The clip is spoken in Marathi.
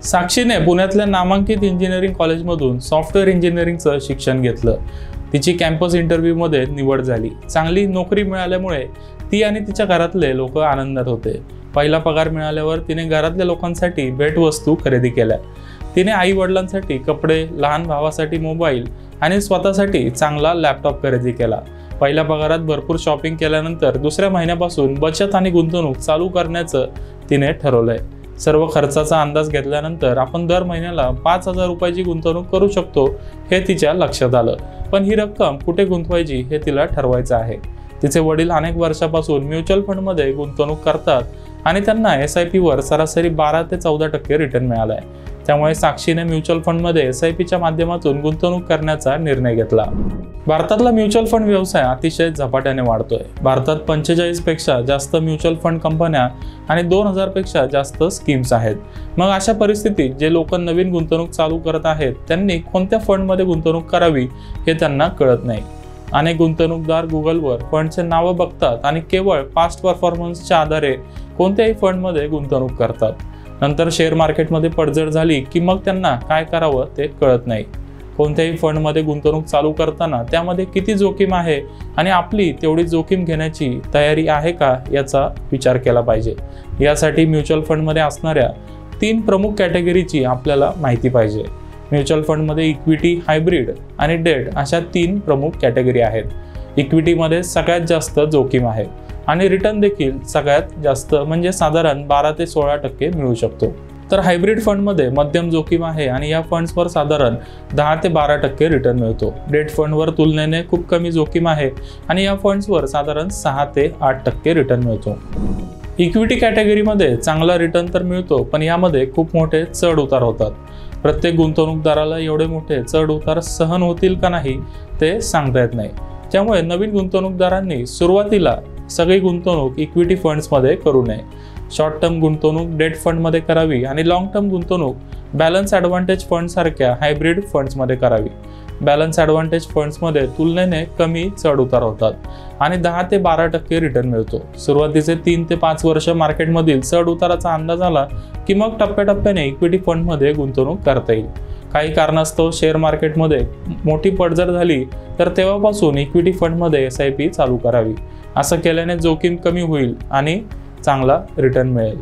साक्षीने पुण्यातल्या नामांकित इंजिनिअरिंग कॉलेजमधून सॉफ्टवेअर इंजिनिअरिंगचं शिक्षण घेतलं। तिची कॅम्पस इंटरव्ह्यूमध्ये निवड झाली। चांगली नोकरी मिळाल्यामुळे ती आणि तिच्या घरातले लोक आनंदात होते। पहिला पगार मिळाल्यावर तिने घरातल्या लोकांसाठी भेटवस्तू खरेदी केल्या। तिने आई वडिलांसाठी कपडे, लहान भावासाठी मोबाईल आणि स्वतःसाठी चांगला लॅपटॉप खरेदी केला। पहिल्या पगारात भरपूर शॉपिंग केल्यानंतर दुसऱ्या महिन्यापासून बचत आणि गुंतवणूक चालू करण्याचं तिने ठरवलंय। सर्व खर्चाचा अंदाज घेतल्यानंतर आपण दर महिन्याला 5,000 रुपयाची गुंतवणूक करू शकतो हे तिच्या लक्षात आलं। पण ही रक्कम कुठे गुंतवायची हे तिला ठरवायचं आहे। तिचे वडील अनेक वर्षापासून म्युच्युअल फंडमध्ये गुंतवणूक करतात आणि त्यांना SIP वर सरासरी 12 ते 14% रिटर्न मिळालाय। त्यामुळे साक्षीने म्युच्युअल फंडमध्ये SIPच्या माध्यमातून गुंतवणूक करण्याचा निर्णय घेतला। भारतातला म्युच्युअल फंड व्यवसाय अतिशय झपाट्याने वाढतोय। भारतात 45 पेक्षा जास्त म्युच्युअल फंड कंपन्या आणि 2000 पेक्षा जास्त स्कीम्स आहेत। मग अशा परिस्थितीत जे लोक नवीन गुंतवणूक चालू करत आहेत त्यांनी कोणत्या फंडमध्ये गुंतवणूक करावी हे त्यांना कळत नाही। अनेक गुंतवणूकदार गुगलवर फंडचे नाव बघतात आणि केवळ पास्ट परफॉर्मन्सच्या आधारे कोणत्याही फंडमध्ये गुंतवणूक करतात। नंतर शेअर मार्केटमध्ये पडझड झाली की मग त्यांना काय करावं ते कळत नाही। कोणत्याही फंडमध्ये गुंतवणूक चालू करताना त्यामध्ये किती जोखीम आहे आणि आपली तेवढी जोखीम घेण्याची तयारी आहे का याचा विचार केला पाहिजे। यासाठी म्युच्युअल फंडमध्ये असणाऱ्या 3 प्रमुख कॅटेगरीची आपल्याला माहिती पाहिजे। म्युच्युअल फंडमध्ये इक्विटी, हायब्रिड आणि डेट अशा 3 प्रमुख कॅटेगरी आहेत। इक्विटीमध्ये सगळ्यात जास्त जोखीम आहे आणि रिटर्न देखील सगळ्यात जास्त म्हणजे साधारण 12 ते 16% मिळू शकतो। तर हायब्रिड फंडमध्ये मध्यम जोखीम आहे आणि या फंड्सवर साधारण 10 ते 12% रिटर्न मिळतो। डेट फंडवर तुलनेने खूप कमी जोखीम आहे आणि या फंड्सवर साधारण 6 ते 8% रिटर्न मिळतो। इक्विटी कॅटेगरीमध्ये चांगला रिटर्न तर मिळतो, पण यामध्ये खूप मोठे चढ उतार होतात। प्रत्येक गुंतवणूकदाराला एवढे मोठे चढ उतार सहन होतील का नाही ते सांगता येत नाही। त्यामुळे नवीन गुंतवणूकदारांनी सुरुवातीला सगळी गुंतवणूक इक्विटी फंड्समध्ये करू नये। शॉर्ट टर्म गुंतवणूक डेट फंडमध्ये करावी आणि लॉंग टर्म गुंतवणूक बॅलन्स ॲडव्हान्टेज फंड सारख्या हायब्रिड फंड्समध्ये करावी। बॅलन्स ॲडव्हान्टेज फंड्समध्ये तुलनेने कमी चढ उतार होतात आणि 10 ते 12% रिटर्न मिळतो। सुरुवातीचे 3 ते 5 वर्ष मार्केटमधील चढ उताराचा अंदाज आला की मग टप्प्याटप्प्याने इक्विटी फंडमध्ये गुंतवणूक करता येईल। काही कारणास्तव शेअर मार्केटमध्ये मोठी पडझड झाली तर तेव्हापासून इक्विटी फंडमध्ये SIP चालू करावी। असं केल्याने जोखीम कमी होईल आणि चांगला रिटर्न मिळेल।